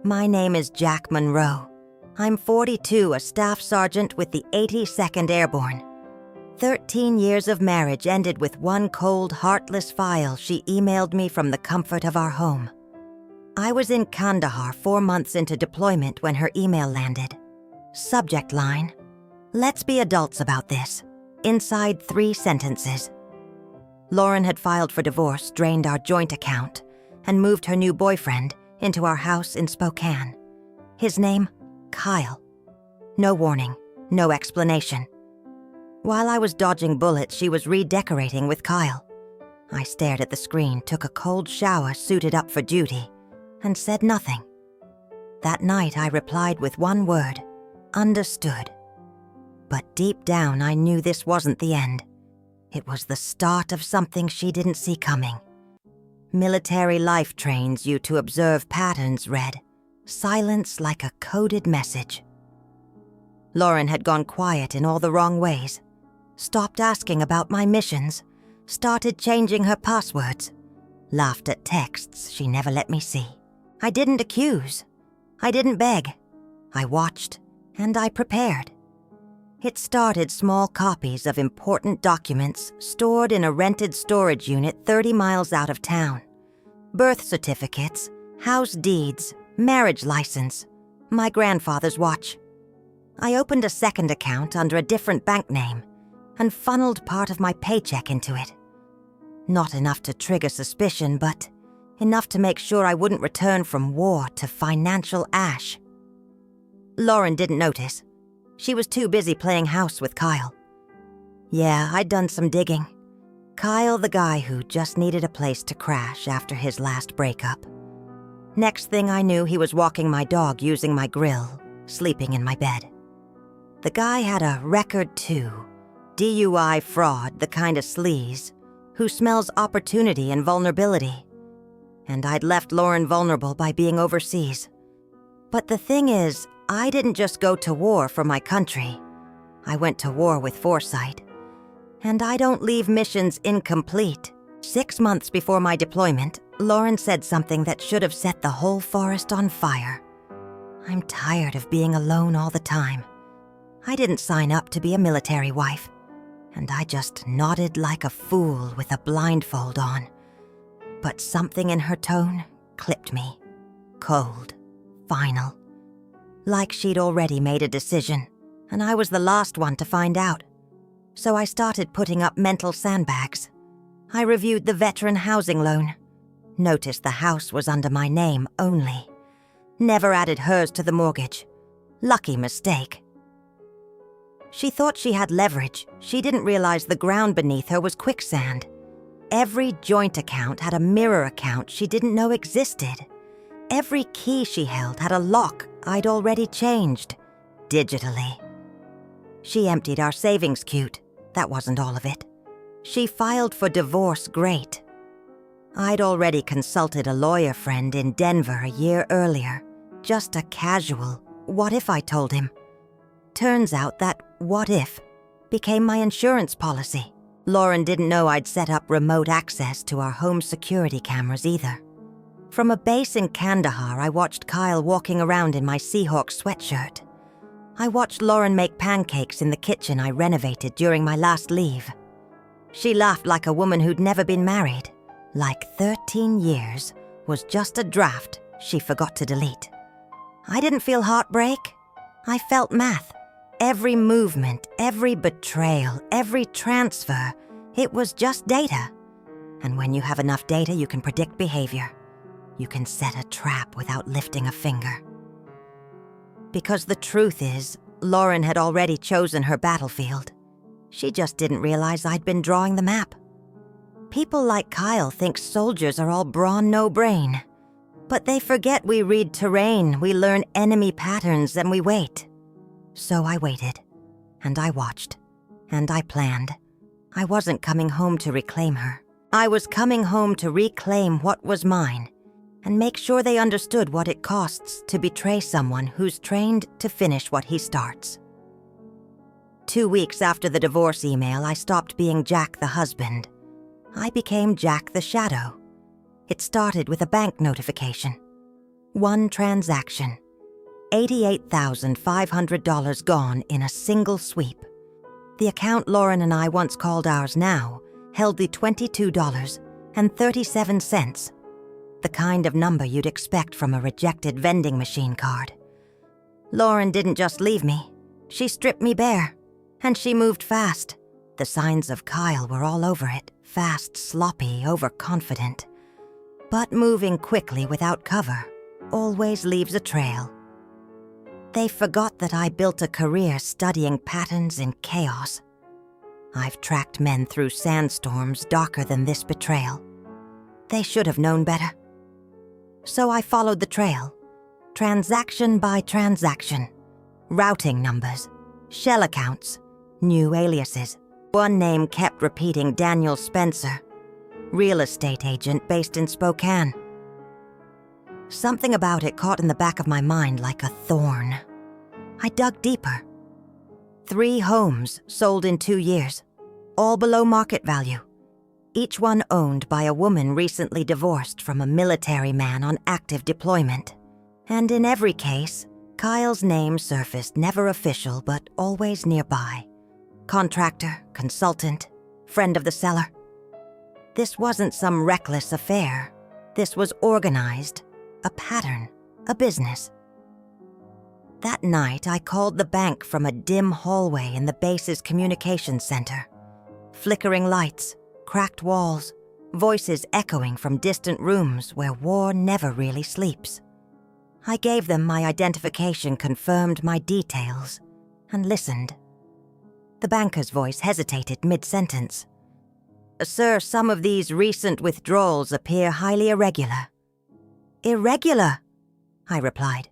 My name is Jack Monroe. I'm 42, a staff sergeant with the 82nd Airborne. 13 years of marriage ended with one cold, heartless file she emailed me from the comfort of our home. I was in Kandahar 4 months into deployment when her email landed. Subject line: "Let's be adults about this." Inside 3 sentences. Lauren had filed for divorce, drained our joint account, and moved her new boyfriend into our house in Spokane. His name, Kyle. No warning, no explanation. While I was dodging bullets, she was redecorating with Kyle. I stared at the screen, took a cold shower, suited up for duty, and said nothing. That night I replied with one word: understood. But deep down I knew this wasn't the end. It was the start of something she didn't see coming. Military life trains you to observe patterns, read. Silence like a coded message. Lauren had gone quiet in all the wrong ways. Stopped asking about my missions. Started changing her passwords. Laughed at texts she never let me see. I didn't accuse. I didn't beg. I watched, and I prepared. It started small copies of important documents stored in a rented storage unit 30 miles out of town. Birth certificates, house deeds, marriage license, my grandfather's watch. I opened a second account under a different bank name and funneled part of my paycheck into it. Not enough to trigger suspicion, but enough to make sure I wouldn't return from war to financial ash. Lauren didn't notice. She was too busy playing house with Kyle. Yeah, I'd done some digging. Kyle, the guy who just needed a place to crash after his last breakup. Next thing I knew, he was walking my dog using my grill, sleeping in my bed. The guy had a record too. DUI fraud, the kind of sleaze, who smells opportunity and vulnerability. And I'd left Lauren vulnerable by being overseas. But the thing is, I didn't just go to war for my country. I went to war with foresight. And I don't leave missions incomplete. 6 months before my deployment, Lauren said something that should have set the whole forest on fire. I'm tired of being alone all the time. I didn't sign up to be a military wife. And I just nodded like a fool with a blindfold on. But something in her tone clipped me. Cold. Final. Like she'd already made a decision, and I was the last one to find out. So I started putting up mental sandbags. I reviewed the veteran housing loan. Noticed the house was under my name only. Never added hers to the mortgage. Lucky mistake. She thought she had leverage. She didn't realize the ground beneath her was quicksand. Every joint account had a mirror account she didn't know existed. Every key she held had a lock I'd already changed, digitally. She emptied our savings queue. That wasn't all of it. She filed for divorce, great. I'd already consulted a lawyer friend in Denver a year earlier. Just a casual, what if I told him? Turns out that what if became my insurance policy. Lauren didn't know I'd set up remote access to our home security cameras either. From a base in Kandahar, I watched Kyle walking around in my Seahawk sweatshirt. I watched Lauren make pancakes in the kitchen I renovated during my last leave. She laughed like a woman who'd never been married, like 13 years was just a draft she forgot to delete. I didn't feel heartbreak. I felt math. Every movement, every betrayal, every transfer, it was just data. And when you have enough data, you can predict behavior. You can set a trap without lifting a finger. Because the truth is, Lauren had already chosen her battlefield. She just didn't realize I'd been drawing the map. People like Kyle think soldiers are all brawn, no brain. But they forget we read terrain, we learn enemy patterns, and we wait. So I waited, and I watched, and I planned. I wasn't coming home to reclaim her. I was coming home to reclaim what was mine, and make sure they understood what it costs to betray someone who's trained to finish what he starts. 2 weeks after the divorce email, I stopped being Jack the husband. I became Jack the shadow. It started with a bank notification. One transaction. $88,500 gone in a single sweep. The account Lauren and I once called ours now held the $22.37, the kind of number you'd expect from a rejected vending machine card. Lauren didn't just leave me. She stripped me bare, and she moved fast. The signs of Kyle were all over it, fast, sloppy, overconfident. But moving quickly without cover always leaves a trail. They forgot that I built a career studying patterns in chaos. I've tracked men through sandstorms darker than this betrayal. They should have known better. So I followed the trail, transaction by transaction, routing numbers, shell accounts, new aliases. One name kept repeating: Daniel Spencer, real estate agent based in Spokane. Something about it caught in the back of my mind like a thorn. I dug deeper. 3 homes sold in 2 years, all below market value. Each one owned by a woman recently divorced from a military man on active deployment. And in every case, Kyle's name surfaced, never official but always nearby. Contractor, consultant, friend of the seller. This wasn't some reckless affair. This was organized, a pattern, a business. That night, I called the bank from a dim hallway in the base's communications center. Flickering lights, cracked walls, voices echoing from distant rooms where war never really sleeps. I gave them my identification, confirmed my details, and listened. The banker's voice hesitated mid-sentence. "Sir, some of these recent withdrawals appear highly irregular." "Irregular?" I replied.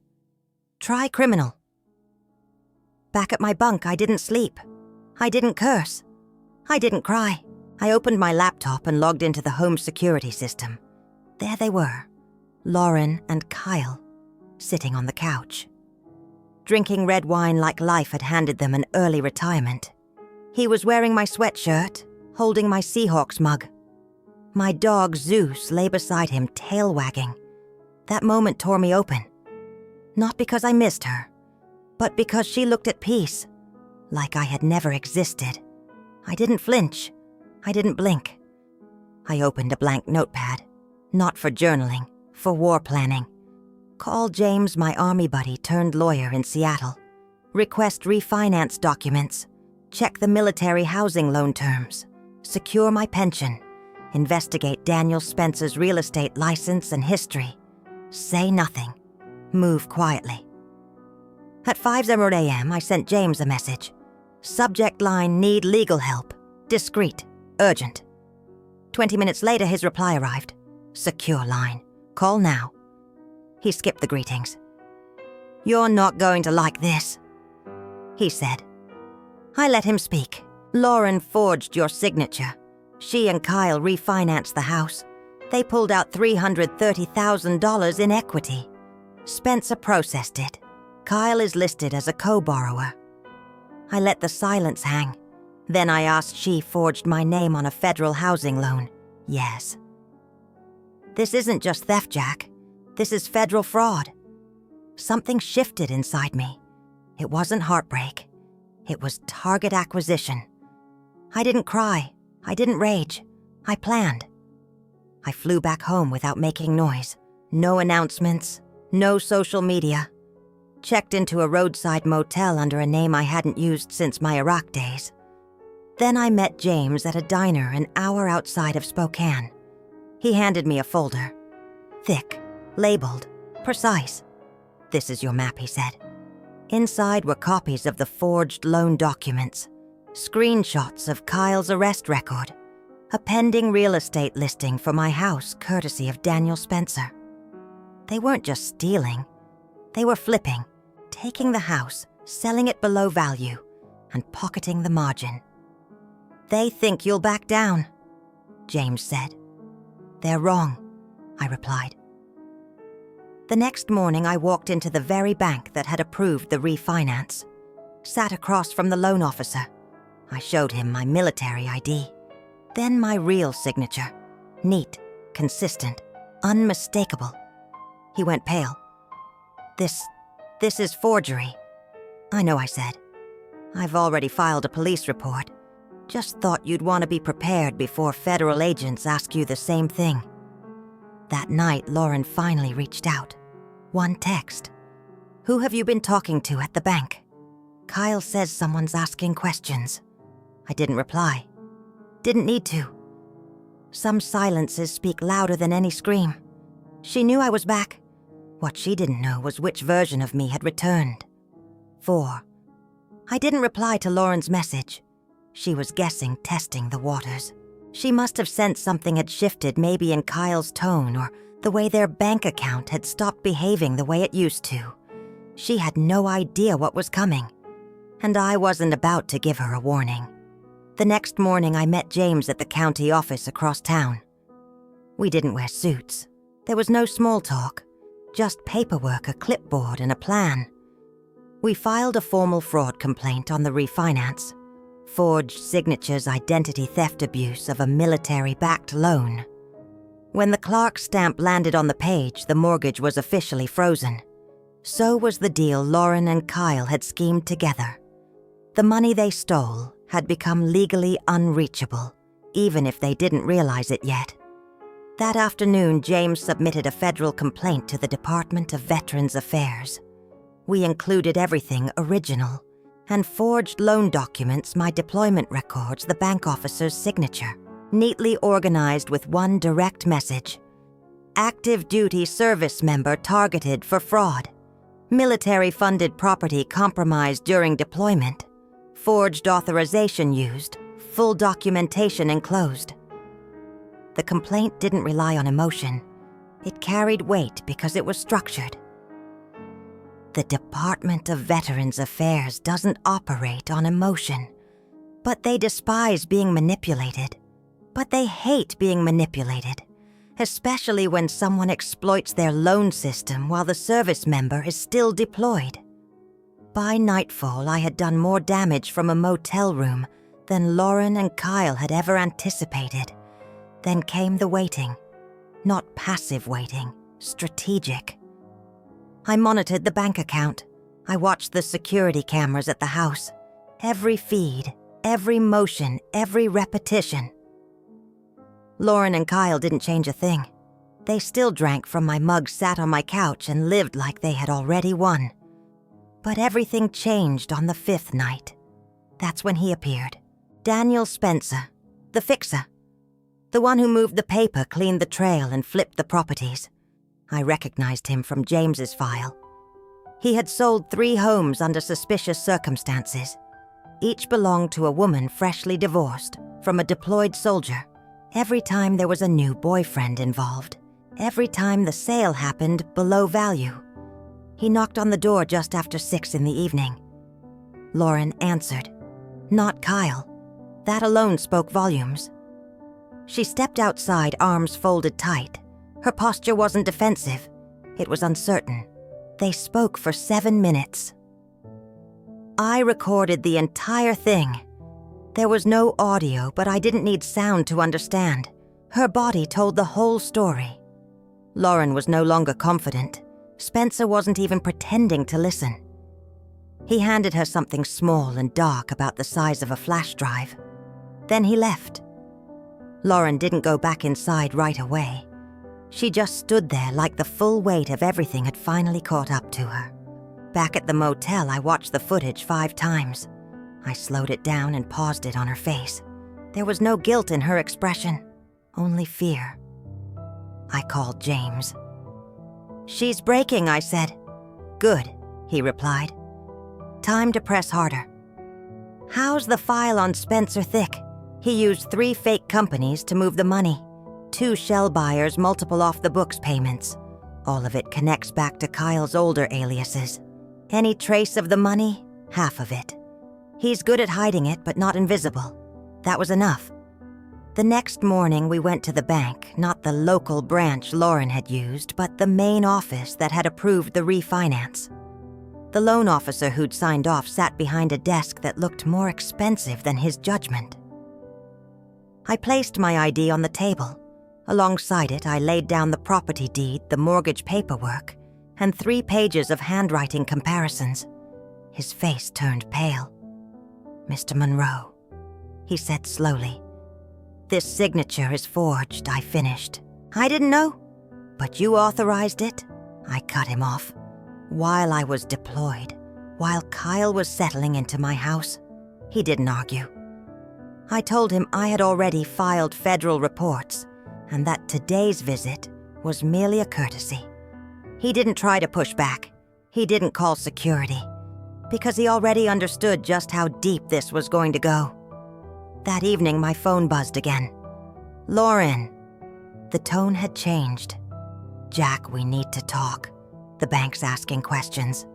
"Try criminal." Back at my bunk, I didn't sleep. I didn't curse. I didn't cry. I opened my laptop and logged into the home security system. There they were, Lauren and Kyle, sitting on the couch. Drinking red wine like life had handed them an early retirement. He was wearing my sweatshirt, holding my Seahawks mug. My dog Zeus lay beside him, tail wagging. That moment tore me open. Not because I missed her, but because she looked at peace, like I had never existed. I didn't flinch. I didn't blink. I opened a blank notepad, not for journaling, for war planning. Call James, my army buddy turned lawyer in Seattle. Request refinance documents. Check the military housing loan terms. Secure my pension. Investigate Daniel Spencer's real estate license and history. Say nothing. Move quietly. At 5:00 a.m., I sent James a message. Subject line: need legal help. Discreet. Urgent. 20 minutes later, his reply arrived. Secure line. Call now. He skipped the greetings. "You're not going to like this," he said. I let him speak. "Lauren forged your signature. She and Kyle refinanced the house. They pulled out $330,000 in equity. Spencer processed it. Kyle is listed as a co-borrower." I let the silence hang. Then I asked, "She forged my name on a federal housing loan?" "Yes." "This isn't just theft, Jack. This is federal fraud." Something shifted inside me. It wasn't heartbreak. It was target acquisition. I didn't cry. I didn't rage. I planned. I flew back home without making noise. No announcements. No social media. Checked into a roadside motel under a name I hadn't used since my Iraq days. Then I met James at a diner an hour outside of Spokane. He handed me a folder. Thick, labeled, precise. "This is your map," he said. Inside were copies of the forged loan documents, screenshots of Kyle's arrest record, a pending real estate listing for my house courtesy of Daniel Spencer. They weren't just stealing. They were flipping, taking the house, selling it below value, and pocketing the margin. "They think you'll back down," James said. "They're wrong," I replied. The next morning, I walked into the very bank that had approved the refinance. Sat across from the loan officer. I showed him my military ID. Then my real signature. Neat, consistent, unmistakable. He went pale. This is forgery." "I know," I said. "I've already filed a police report. Just thought you'd want to be prepared before federal agents ask you the same thing." That night, Lauren finally reached out. One text. "Who have you been talking to at the bank? Kyle says someone's asking questions." I didn't reply. Didn't need to. Some silences speak louder than any scream. She knew I was back. What she didn't know was which version of me had returned. 4. I didn't reply to Lauren's message. She was guessing, testing the waters. She must have sensed something had shifted, maybe in Kyle's tone or the way their bank account had stopped behaving the way it used to. She had no idea what was coming, and I wasn't about to give her a warning. The next morning, I met James at the county office across town. We didn't wear suits. There was no small talk, just paperwork, a clipboard, and a plan. We filed a formal fraud complaint on the refinance, forged signatures, identity theft abuse of a military-backed loan. When the Clark stamp landed on the page, the mortgage was officially frozen. So was the deal Lauren and Kyle had schemed together. The money they stole had become legally unreachable, even if they didn't realize it yet. That afternoon, James submitted a federal complaint to the Department of Veterans Affairs. We included everything original, and forged loan documents, my deployment records, the bank officer's signature, neatly organized with one direct message. Active duty service member targeted for fraud. Military-funded property compromised during deployment. Forged authorization used. Full documentation enclosed. The complaint didn't rely on emotion. It carried weight because it was structured. The Department of Veterans Affairs doesn't operate on emotion, but they despise being manipulated. But they hate being manipulated, especially when someone exploits their loan system while the service member is still deployed. By nightfall, I had done more damage from a motel room than Lauren and Kyle had ever anticipated. Then came the waiting. Not passive waiting, strategic. I monitored the bank account. I watched the security cameras at the house. Every feed, every motion, every repetition. Lauren and Kyle didn't change a thing. They still drank from my mug, sat on my couch, and lived like they had already won. But everything changed on the 5th night. That's when he appeared. Daniel Spencer, the fixer. The one who moved the paper, cleaned the trail, and flipped the properties. I recognized him from James's file. He had sold 3 homes under suspicious circumstances. Each belonged to a woman freshly divorced from a deployed soldier. Every time there was a new boyfriend involved. Every time the sale happened below value. He knocked on the door just after 6 in the evening. Lauren answered. Not Kyle. That alone spoke volumes. She stepped outside, arms folded tight. Her posture wasn't defensive. It was uncertain. They spoke for 7 minutes. I recorded the entire thing. There was no audio, but I didn't need sound to understand. Her body told the whole story. Lauren was no longer confident. Spencer wasn't even pretending to listen. He handed her something small and dark about the size of a flash drive. Then he left. Lauren didn't go back inside right away. She just stood there like the full weight of everything had finally caught up to her. Back at the motel, I watched the footage 5 times. I slowed it down and paused it on her face. There was no guilt in her expression, only fear. I called James. "She's breaking," I said. "Good," he replied. Time to press harder. "How's the file on Spencer thick?" He used 3 fake companies to move the money. 2 shell buyers, multiple off-the-books payments. All of it connects back to Kyle's older aliases. Any trace of the money? Half of it. He's good at hiding it, but not invisible. That was enough. The next morning, we went to the bank, not the local branch Lauren had used, but the main office that had approved the refinance. The loan officer who'd signed off sat behind a desk that looked more expensive than his judgment. I placed my ID on the table. Alongside it, I laid down the property deed, the mortgage paperwork, and 3 pages of handwriting comparisons. His face turned pale. "Mr. Monroe," he said slowly. "This signature is forged," I finished. "I didn't know. But you authorized it?" I cut him off. "While I was deployed, while Kyle was settling into my house." He didn't argue. I told him I had already filed federal reports and that today's visit was merely a courtesy. He didn't try to push back. He didn't call security, because he already understood just how deep this was going to go. That evening, my phone buzzed again. "Lauren." The tone had changed. "Jack, we need to talk. The bank's asking questions.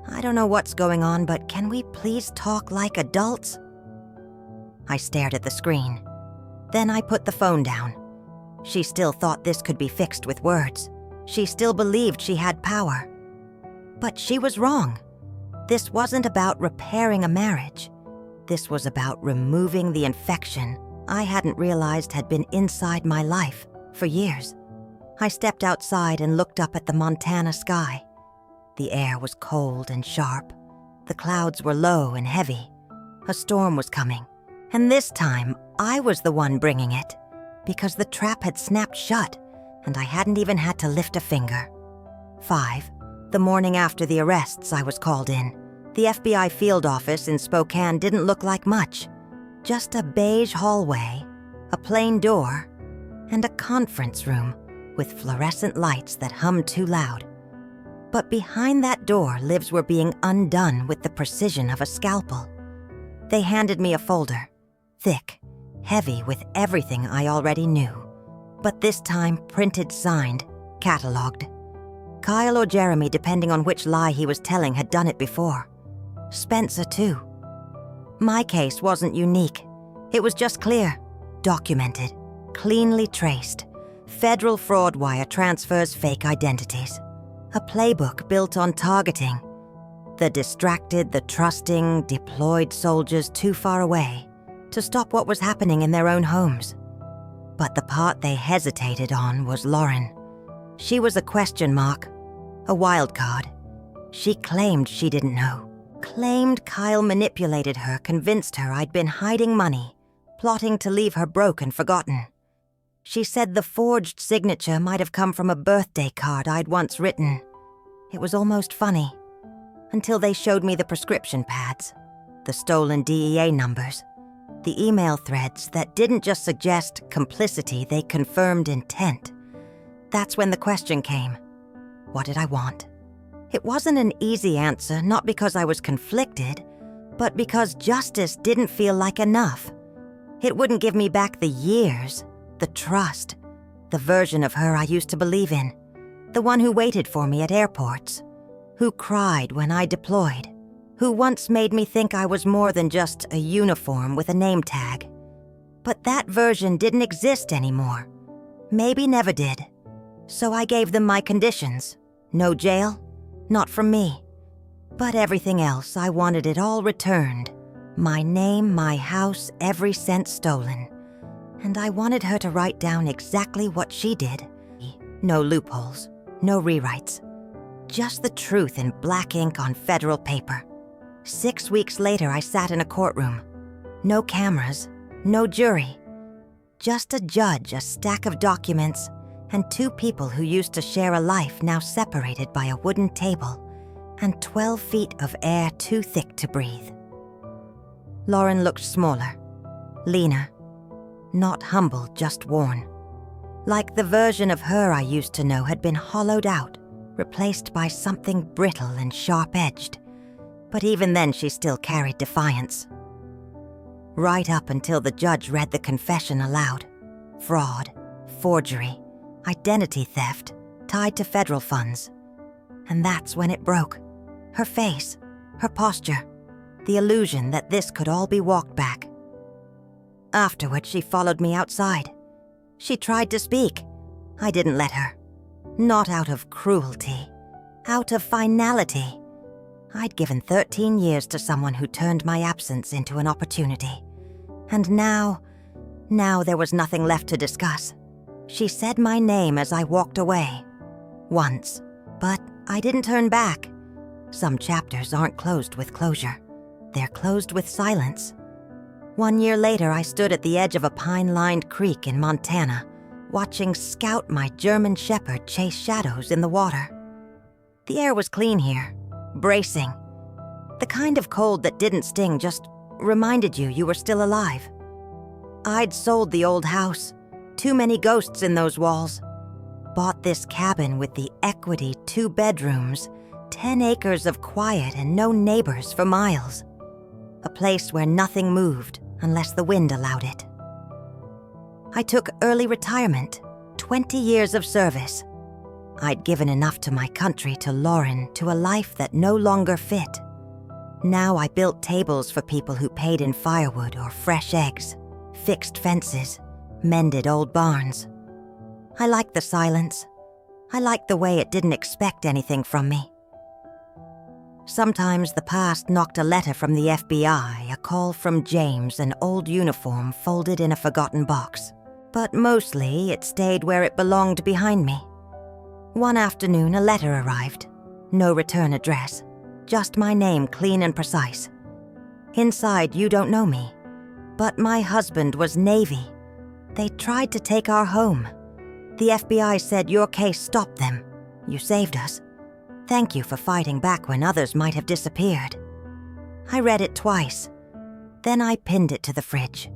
I don't know what's going on, but can we please talk like adults?" I stared at the screen. Then I put the phone down. She still thought this could be fixed with words. She still believed she had power. But she was wrong. This wasn't about repairing a marriage. This was about removing the infection I hadn't realized had been inside my life for years. I stepped outside and looked up at the Montana sky. The air was cold and sharp. The clouds were low and heavy. A storm was coming. And this time, I was the one bringing it, because the trap had snapped shut, and I hadn't even had to lift a finger. 5. The morning after the arrests, I was called in. The FBI field office in Spokane didn't look like much. Just a beige hallway, a plain door, and a conference room with fluorescent lights that hummed too loud. But behind that door, lives were being undone with the precision of a scalpel. They handed me a folder, thick, heavy with everything I already knew, but this time printed, signed, cataloged. Kyle or Jeremy, depending on which lie he was telling, had done it before. Spencer, too. My case wasn't unique. It was just clear, documented, cleanly traced. Federal fraud wire transfers fake identities. A playbook built on targeting. The distracted, the trusting, deployed soldiers too far away to stop what was happening in their own homes. But the part they hesitated on was Lauren. She was a question mark, a wild card. She claimed she didn't know. Claimed Kyle manipulated her, convinced her I'd been hiding money, plotting to leave her broke and forgotten. She said the forged signature might have come from a birthday card I'd once written. It was almost funny, until they showed me the prescription pads, the stolen DEA numbers, the email threads that didn't just suggest complicity, they confirmed intent. That's when the question came. What did I want? It wasn't an easy answer, not because I was conflicted, but because justice didn't feel like enough. It wouldn't give me back the years, the trust, the version of her I used to believe in, the one who waited for me at airports, who cried when I deployed, who once made me think I was more than just a uniform with a name tag. But that version didn't exist anymore. Maybe never did. So I gave them my conditions. No jail, not from me. But everything else, I wanted it all returned. My name, my house, every cent stolen. And I wanted her to write down exactly what she did. No loopholes, no rewrites. Just the truth in black ink on federal paper. 6 weeks later, I sat in a courtroom. No cameras, no jury. Just a judge, a stack of documents, and 2 people who used to share a life now separated by a wooden table and 12 feet of air too thick to breathe. Lauren looked smaller, leaner, not humble, just worn. Like the version of her I used to know had been hollowed out, replaced by something brittle and sharp-edged. But even then she still carried defiance. Right up until the judge read the confession aloud. Fraud, forgery, identity theft, tied to federal funds. And that's when it broke. Her face, her posture, the illusion that this could all be walked back. Afterward, she followed me outside. She tried to speak. I didn't let her. Not out of cruelty, out of finality. I'd given 13 years to someone who turned my absence into an opportunity. And now there was nothing left to discuss. She said my name as I walked away. Once, but I didn't turn back. Some chapters aren't closed with closure. They're closed with silence. 1 year later, I stood at the edge of a pine-lined creek in Montana, watching Scout, my German shepherd, chase shadows in the water. The air was clean here, bracing. The kind of cold that didn't sting, just reminded you were still alive. I'd sold the old house. Too many ghosts in those walls. Bought this cabin with the equity 2 bedrooms, 10 acres of quiet and no neighbors for miles. A place where nothing moved unless the wind allowed it. I took early retirement, 20 years of service. I'd given enough to my country, to Lauren, to a life that no longer fit. Now I built tables for people who paid in firewood or fresh eggs, fixed fences, mended old barns. I liked the silence. I liked the way it didn't expect anything from me. Sometimes the past knocked a letter from the FBI, a call from James, an old uniform folded in a forgotten box. But mostly it stayed where it belonged behind me. One afternoon, a letter arrived. No return address, just my name clean and precise. Inside, you don't know me, but my husband was Navy. They tried to take our home. The FBI said your case stopped them. You saved us. Thank you for fighting back when others might have disappeared. I read it twice. Then I pinned it to the fridge.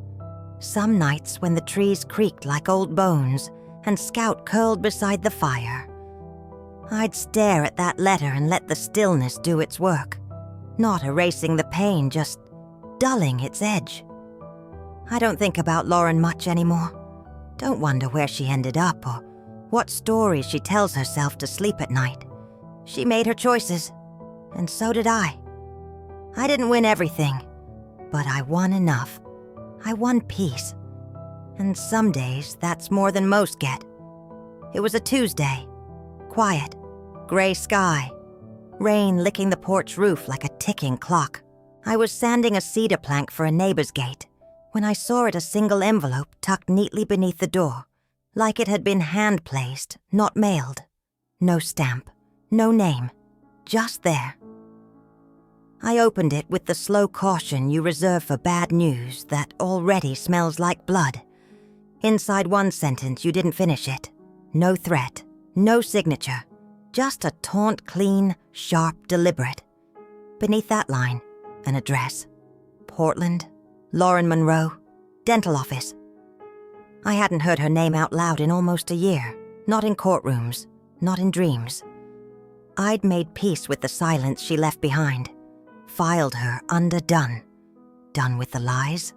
Some nights when the trees creaked like old bones and Scout curled beside the fire, I'd stare at that letter and let the stillness do its work, not erasing the pain, just dulling its edge. I don't think about Lauren much anymore. Don't wonder where she ended up or what stories she tells herself to sleep at night. She made her choices, and so did I. I didn't win everything, but I won enough. I won peace. And some days, that's more than most get. It was a Tuesday. Quiet. Gray sky. Rain licking the porch roof like a ticking clock. I was sanding a cedar plank for a neighbor's gate when I saw it a single envelope tucked neatly beneath the door, like it had been hand-placed, not mailed. No stamp. No name, just there. I opened it with the slow caution you reserve for bad news that already smells like blood. Inside one sentence, you didn't finish it. No threat, no signature, just a taunt clean, sharp, deliberate. Beneath that line, an address. Portland, Lauren Monroe, dental office. I hadn't heard her name out loud in almost a year, not in courtrooms, not in dreams. I'd made peace with the silence she left behind, filed her underdone. Done with the lies,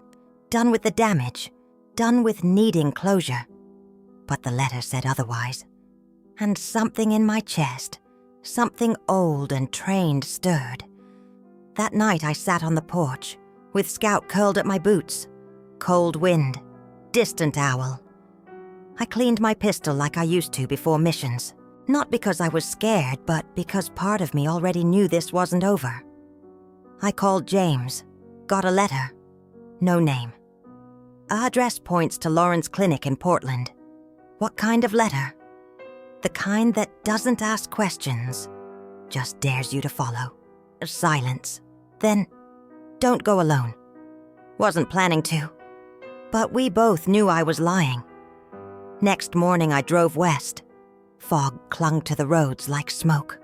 done with the damage, done with needing closure. But the letter said otherwise. And something in my chest, something old and trained, stirred. That night I sat on the porch, with Scout curled at my boots. Cold wind, distant owl. I cleaned my pistol like I used to before missions. Not because I was scared, but because part of me already knew this wasn't over. I called James, got a letter. No name. A address points to Lauren's clinic in Portland. What kind of letter? The kind that doesn't ask questions, just dares you to follow. Silence. Then, don't go alone. Wasn't planning to. But we both knew I was lying. Next morning I drove west. Fog clung to the roads like smoke.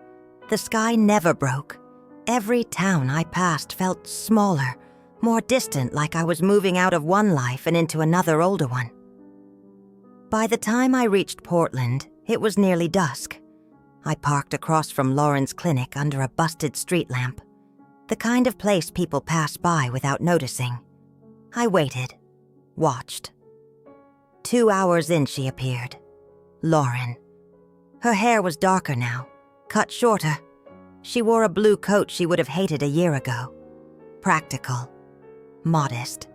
The sky never broke. Every town I passed felt smaller, more distant, like I was moving out of one life and into another older one. By the time I reached Portland, it was nearly dusk. I parked across from Lauren's clinic under a busted street lamp, the kind of place people pass by without noticing. I waited, watched. 2 hours in, she appeared. Lauren. Her hair was darker now, cut shorter. She wore a blue coat she would have hated a year ago. Practical. Modest.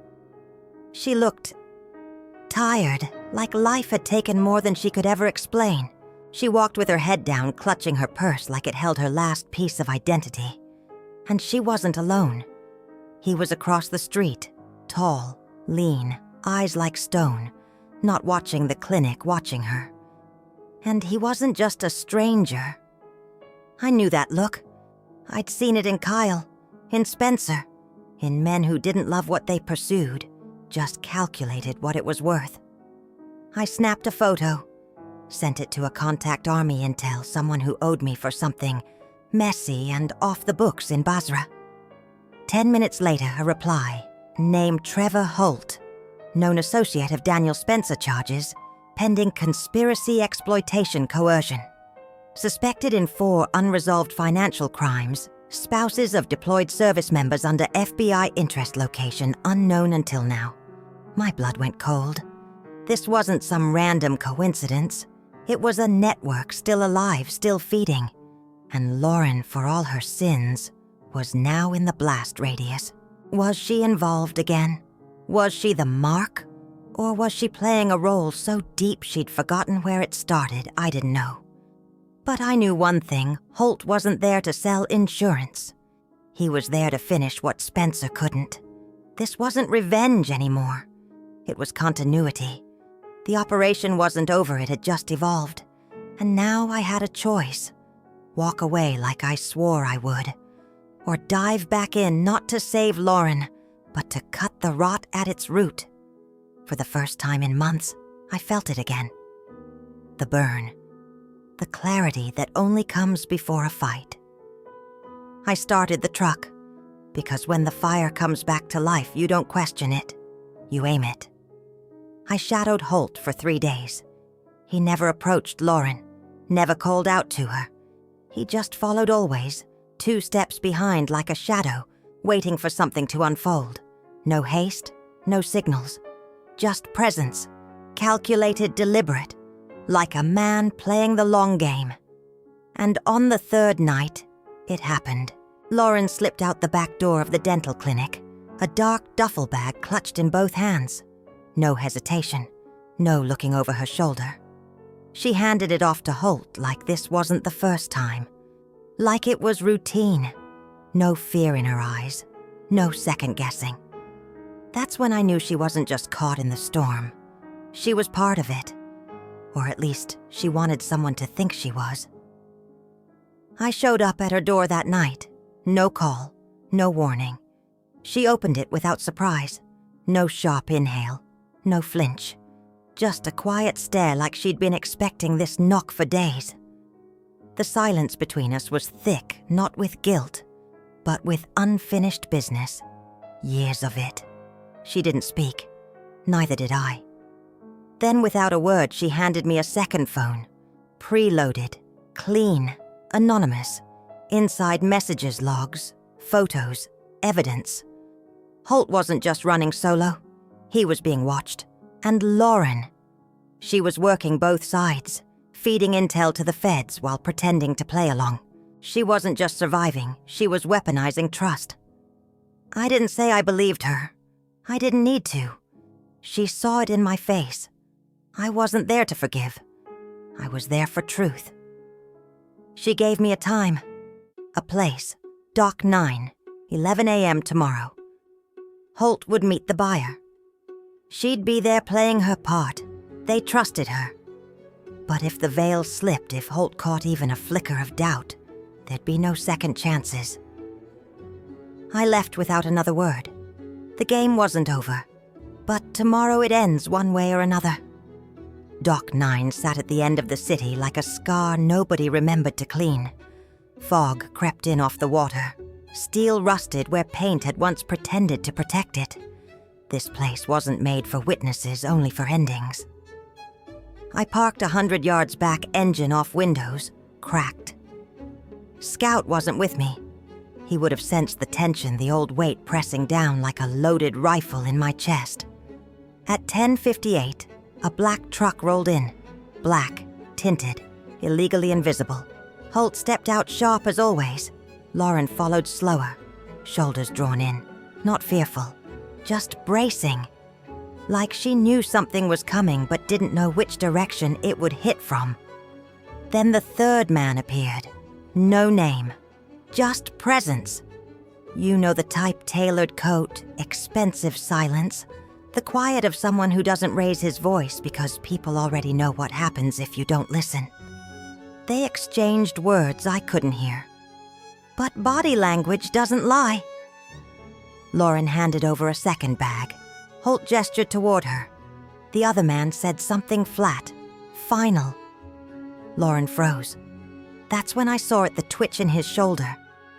She looked tired, like life had taken more than she could ever explain. She walked with her head down, clutching her purse like it held her last piece of identity. And she wasn't alone. He was across the street, tall, lean, eyes like stone, not watching the clinic, watching her. And he wasn't just a stranger. I knew that look. I'd seen it in Kyle, in Spencer, in men who didn't love what they pursued, just calculated what it was worth. I snapped a photo, sent it to a contact army intel, someone who owed me for something messy and off the books in Basra. 10 minutes later, a reply, named Trevor Holt, known associate of Daniel Spencer charges, pending conspiracy, exploitation, coercion. Suspected in 4 unresolved financial crimes, spouses of deployed service members under FBI interest location unknown until now. My blood went cold. This wasn't some random coincidence. It was a network still alive, still feeding. And Lauren, for all her sins, was now in the blast radius. Was she involved again? Was she the mark? Or was she playing a role so deep she'd forgotten where it started? I didn't know. But I knew one thing, Holt wasn't there to sell insurance. He was there to finish what Spencer couldn't. This wasn't revenge anymore. It was continuity. The operation wasn't over, it had just evolved. And now I had a choice. Walk away like I swore I would. Or dive back in, not to save Lauren, but to cut the rot at its root. For the first time in months, I felt it again. The burn. The clarity that only comes before a fight. I started the truck, because when the fire comes back to life, you don't question it. You aim it. I shadowed Holt for 3 days. He never approached Lauren, never called out to her. He just followed always, 2 steps behind like a shadow, waiting for something to unfold. No haste, no signals, just presence, calculated, deliberate, like a man playing the long game. And on the 3rd night, it happened. Lauren slipped out the back door of the dental clinic, a dark duffel bag clutched in both hands. No hesitation, no looking over her shoulder. She handed it off to Holt like this wasn't the first time. Like it was routine. No fear in her eyes, no second guessing. That's when I knew she wasn't just caught in the storm. She was part of it. Or at least, she wanted someone to think she was. I showed up at her door that night. No call, no warning. She opened it without surprise. No sharp inhale, no flinch. Just a quiet stare like she'd been expecting this knock for days. The silence between us was thick, not with guilt, but with unfinished business. Years of it. She didn't speak. Neither did I. Then, without a word, she handed me a second phone. Preloaded, clean, anonymous. Inside messages, logs, photos, evidence. Holt wasn't just running solo. He was being watched. And Lauren. She was working both sides, feeding intel to the feds while pretending to play along. She wasn't just surviving, she was weaponizing trust. I didn't say I believed her. I didn't need to. She saw it in my face. I wasn't there to forgive. I was there for truth. She gave me a time, a place, Dock 9, 11 a.m. tomorrow. Holt would meet the buyer. She'd be there playing her part. They trusted her. But if the veil slipped, if Holt caught even a flicker of doubt, there'd be no second chances. I left without another word. The game wasn't over, but tomorrow it ends one way or another. Dock 9 sat at the end of the city like a scar nobody remembered to clean. Fog crept in off the water. Steel rusted where paint had once pretended to protect it. This place wasn't made for witnesses, only for endings. I parked 100 yards back, engine off windows, cracked. Scout wasn't with me. He would have sensed the tension, the old weight pressing down like a loaded rifle in my chest. At 10:58, a black truck rolled in. Black, tinted, illegally invisible. Holt stepped out sharp as always. Lauren followed slower, shoulders drawn in. Not fearful, just bracing. Like she knew something was coming but didn't know which direction it would hit from. Then the 3rd man appeared. No name, just presence. You know the type, tailored coat, expensive silence. The quiet of someone who doesn't raise his voice because people already know what happens if you don't listen. They exchanged words I couldn't hear. But body language doesn't lie. Lauren handed over a second bag. Holt gestured toward her. The other man said something flat. Final. Lauren froze. That's when I saw it, the twitch in his shoulder,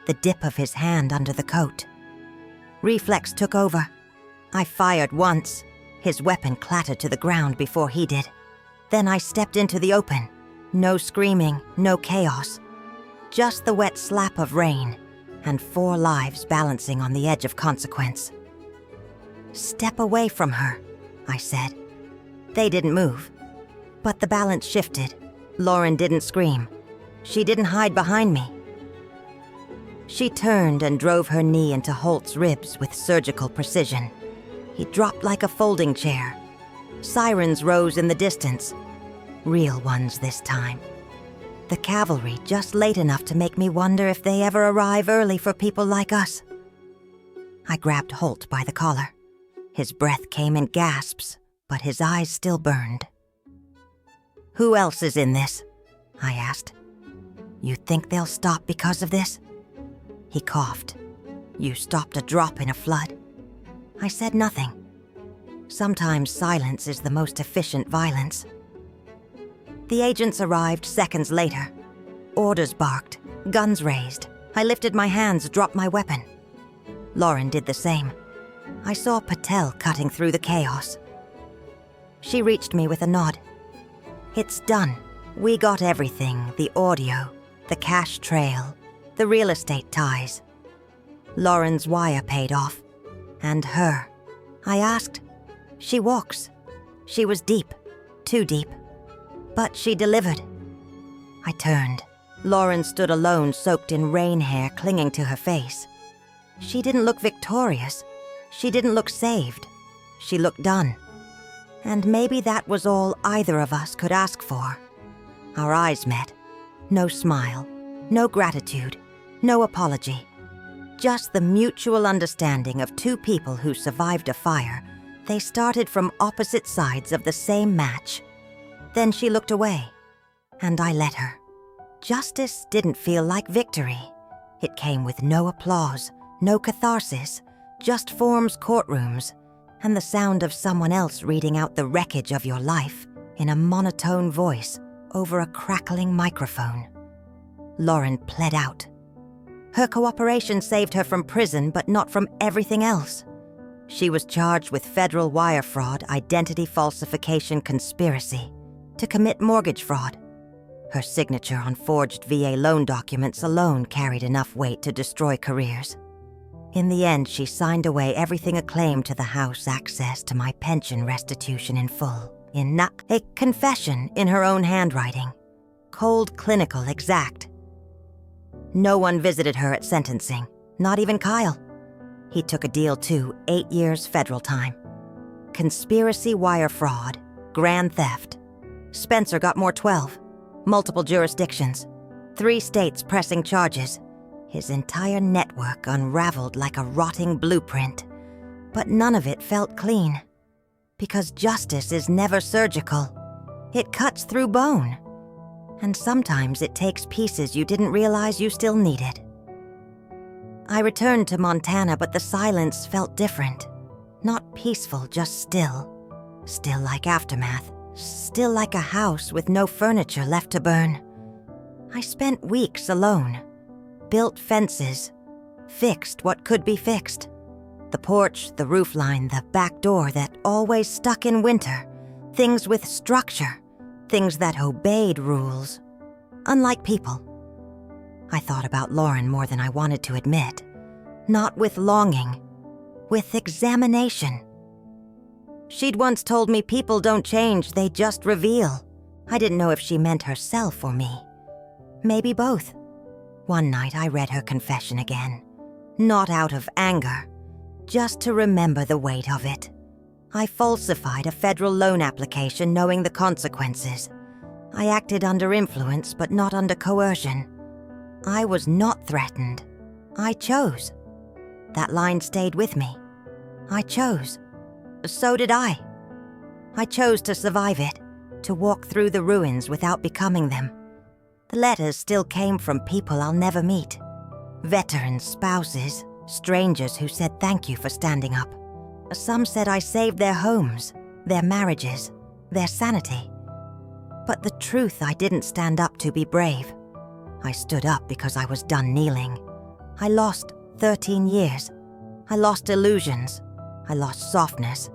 the dip of his hand under the coat. Reflex took over. I fired once. His weapon clattered to the ground before he did. Then I stepped into the open. No screaming, no chaos. Just the wet slap of rain, and 4 lives balancing on the edge of consequence. "Step away from her," I said. They didn't move. But the balance shifted. Lauren didn't scream. She didn't hide behind me. She turned and drove her knee into Holt's ribs with surgical precision. He dropped like a folding chair. Sirens rose in the distance. Real ones this time. The cavalry just late enough to make me wonder if they ever arrive early for people like us. I grabbed Holt by the collar. His breath came in gasps, but his eyes still burned. "Who else is in this?" I asked. "You think they'll stop because of this?" He coughed. "You stopped a drop in a flood." I said nothing. Sometimes silence is the most efficient violence. The agents arrived seconds later. Orders barked, guns raised. I lifted my hands, dropped my weapon. Lauren did the same. I saw Patel cutting through the chaos. She reached me with a nod. "It's done. We got everything, the audio, the cash trail, the real estate ties. Lauren's wire paid off. And her." I asked. "She walks." She was deep, too deep. But she delivered. I turned. Lauren stood alone, soaked in rain hair clinging to her face. She didn't look victorious. She didn't look saved. She looked done. And maybe that was all either of us could ask for. Our eyes met. No smile, no gratitude, no apology. Just the mutual understanding of 2 people who survived a fire. They started from opposite sides of the same match. Then she looked away, and I let her. Justice didn't feel like victory. It came with no applause, no catharsis, just forms courtrooms, and the sound of someone else reading out the wreckage of your life in a monotone voice over a crackling microphone. Lauren pled out. Her cooperation saved her from prison, but not from everything else. She was charged with federal wire fraud, identity falsification conspiracy, to commit mortgage fraud. Her signature on forged VA loan documents alone carried enough weight to destroy careers. In the end, she signed away everything a claim to the house, access to my pension restitution in full, in a confession in her own handwriting. Cold, clinical, exact. No one visited her at sentencing, not even Kyle. He took a deal too, 8 years federal time. Conspiracy wire fraud, grand theft. Spencer got more 12, multiple jurisdictions, 3 states pressing charges. His entire network unraveled like a rotting blueprint. But none of it felt clean. Because justice is never surgical. It cuts through bone. And sometimes it takes pieces you didn't realize you still needed. I returned to Montana, but the silence felt different. Not peaceful, just still. Still like aftermath. Still like a house with no furniture left to burn. I spent weeks alone. Built fences. Fixed what could be fixed. The porch, the roofline, the back door that always stuck in winter. Things with structure. Things that obeyed rules. Unlike people. I thought about Lauren more than I wanted to admit. Not with longing. With examination. She'd once told me people don't change, they just reveal. I didn't know if she meant herself or me. Maybe both. One night I read her confession again. Not out of anger. Just to remember the weight of it. I falsified a federal loan application knowing the consequences. I acted under influence but not under coercion. I was not threatened. I chose. That line stayed with me. I chose. So did I. I chose to survive it, to walk through the ruins without becoming them. The letters still came from people I'll never meet. Veterans, spouses, strangers who said thank you for standing up. Some said I saved their homes, their marriages, their sanity. But the truth, I didn't stand up to be brave. I stood up because I was done kneeling. I lost 13 years. I lost illusions. I lost softness.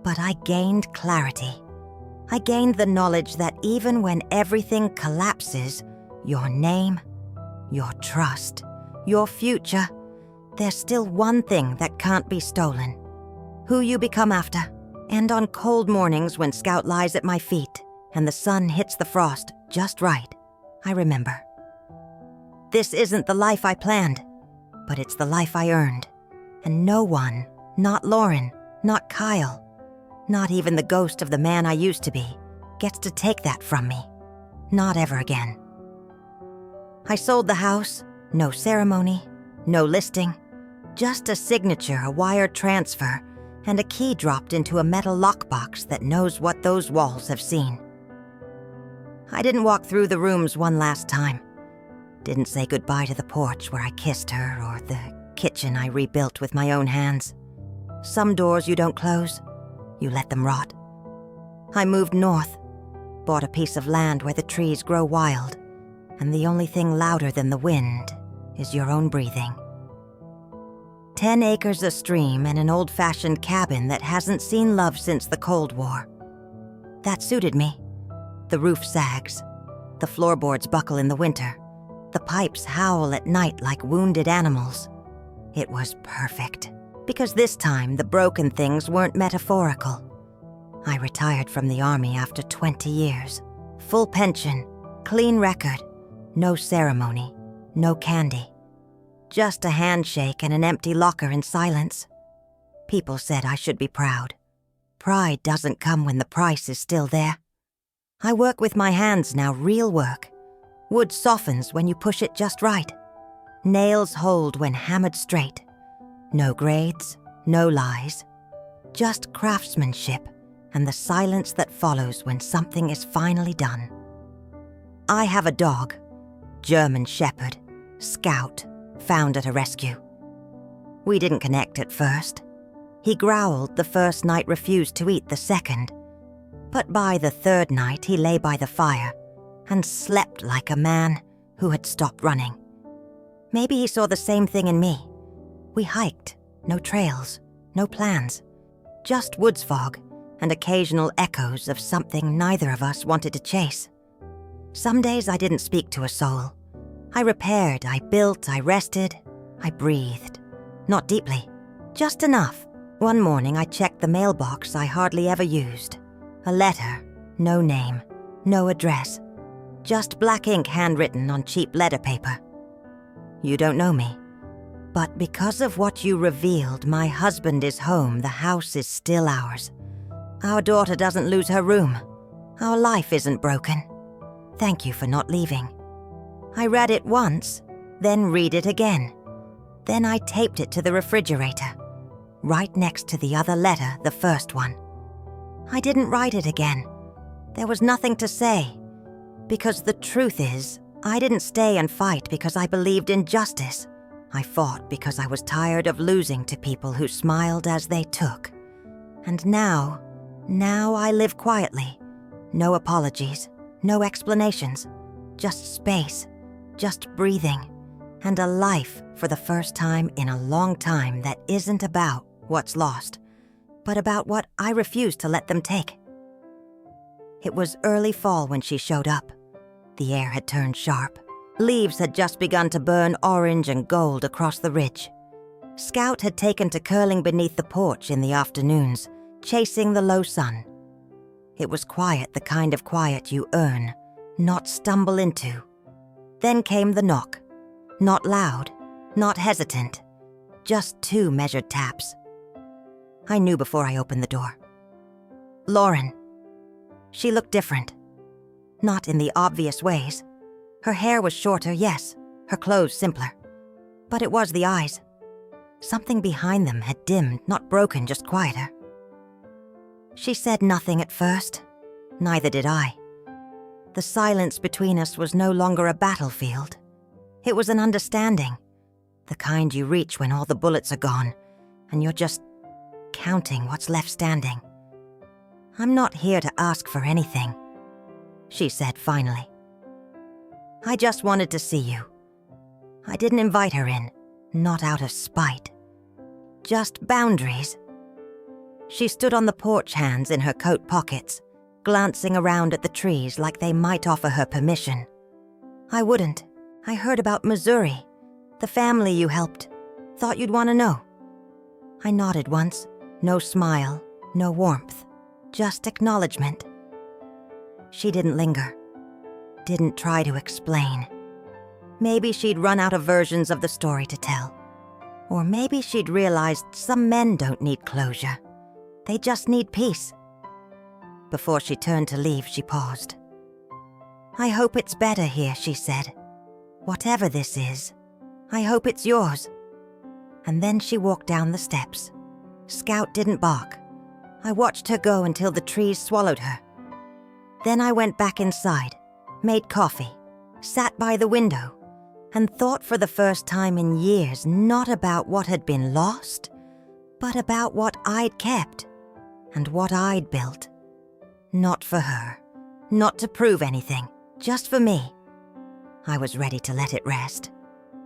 But I gained clarity. I gained the knowledge that even when everything collapses, your name, your trust, your future, there's still one thing that can't be stolen. Who you become after. And on cold mornings when Scout lies at my feet and the sun hits the frost just right, I remember. This isn't the life I planned, but it's the life I earned. And no one, not Lauren, not Kyle, not even the ghost of the man I used to be, gets to take that from me. Not ever again. I sold the house, no ceremony, no listing, just a signature, a wire transfer, and a key dropped into a metal lockbox that knows what those walls have seen. I didn't walk through the rooms one last time. Didn't say goodbye to the porch where I kissed her or the kitchen I rebuilt with my own hands. Some doors you don't close, you let them rot. I moved north, bought a piece of land where the trees grow wild, and the only thing louder than the wind is your own breathing. 10 acres a stream and an old-fashioned cabin that hasn't seen love since the Cold War. That suited me. The roof sags. The floorboards buckle in the winter. The pipes howl at night like wounded animals. It was perfect, because this time the broken things weren't metaphorical. I retired from the Army after 20 years. Full pension, clean record, no ceremony, no candy. Just a handshake and an empty locker in silence. People said I should be proud. Pride doesn't come when the price is still there. I work with my hands now, real work. Wood softens when you push it just right. Nails hold when hammered straight. No grades, no lies. Just craftsmanship and the silence that follows when something is finally done. I have a dog, German Shepherd, Scout, found at a rescue. We didn't connect at first. He growled the first night, refused to eat the second. But by the third night, he lay by the fire and slept like a man who had stopped running. Maybe he saw the same thing in me. We hiked, no trails, no plans, just woods fog and occasional echoes of something neither of us wanted to chase. Some days I didn't speak to a soul. I repaired, I built, I rested, I breathed. Not deeply, just enough. One morning I checked the mailbox I hardly ever used. A letter, no name, no address. Just black ink handwritten on cheap letter paper. You don't know me, but because of what you revealed, my husband is home, the house is still ours. Our daughter doesn't lose her room. Our life isn't broken. Thank you for not leaving. I read it once, then read it again. Then I taped it to the refrigerator, right next to the other letter, the first one. I didn't write it again. There was nothing to say. Because the truth is, I didn't stay and fight because I believed in justice. I fought because I was tired of losing to people who smiled as they took. And now I live quietly. No apologies, no explanations, just space, just breathing, and a life for the first time in a long time that isn't about what's lost, but about what I refuse to let them take. It was early fall when she showed up. The air had turned sharp. Leaves had just begun to burn orange and gold across the ridge. Scout had taken to curling beneath the porch in the afternoons, chasing the low sun. It was quiet, the kind of quiet you earn, not stumble into. Then came the knock. Not loud, not hesitant, just 2 measured taps. I knew before I opened the door. Lauren. She looked different. Not in the obvious ways. Her hair was shorter, yes, her clothes simpler. But it was the eyes. Something behind them had dimmed, not broken, just quieter. She said nothing at first. Neither did I. The silence between us was no longer a battlefield. It was an understanding, the kind you reach when all the bullets are gone, and you're just counting what's left standing. "I'm not here to ask for anything," she said finally. "I just wanted to see you. I didn't invite her in, not out of spite. Just boundaries." She stood on the porch, hands in her coat pockets, glancing around at the trees like they might offer her permission. "I wouldn't. I heard about Missouri, the family you helped. Thought you'd want to know." I nodded once, no smile, no warmth, just acknowledgement. She didn't linger, didn't try to explain. Maybe she'd run out of versions of the story to tell. Or maybe she'd realized some men don't need closure. They just need peace. Before she turned to leave, she paused. "I hope it's better here," she said. "Whatever this is, I hope it's yours." And then she walked down the steps. Scout didn't bark. I watched her go until the trees swallowed her. Then I went back inside, made coffee, sat by the window, and thought for the first time in years not about what had been lost, but about what I'd kept and what I'd built. Not for her, not to prove anything, just for me. I was ready to let it rest.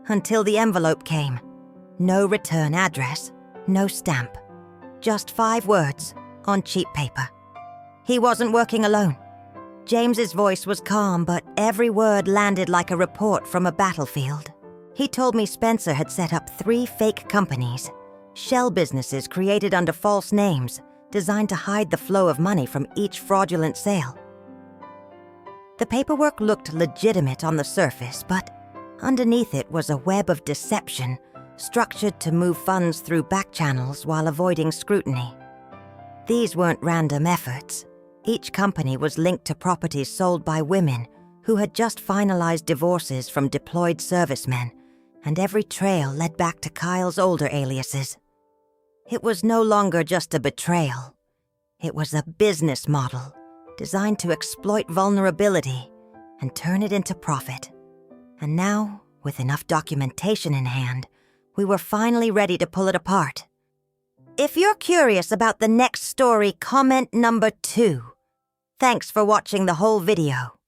Until the envelope came. No return address, no stamp. Just 5 words on cheap paper. He wasn't working alone. James's voice was calm, but every word landed like a report from a battlefield. He told me Spencer had set up 3 fake companies, shell businesses created under false names, designed to hide the flow of money from each fraudulent sale. The paperwork looked legitimate on the surface, but underneath it was a web of deception, structured to move funds through back channels while avoiding scrutiny. These weren't random efforts. Each company was linked to properties sold by women who had just finalized divorces from deployed servicemen, and every trail led back to Kyle's older aliases. It was no longer just a betrayal. It was a business model designed to exploit vulnerability and turn it into profit. And now, with enough documentation in hand, we were finally ready to pull it apart. If you're curious about the next story, comment number 2. Thanks for watching the whole video.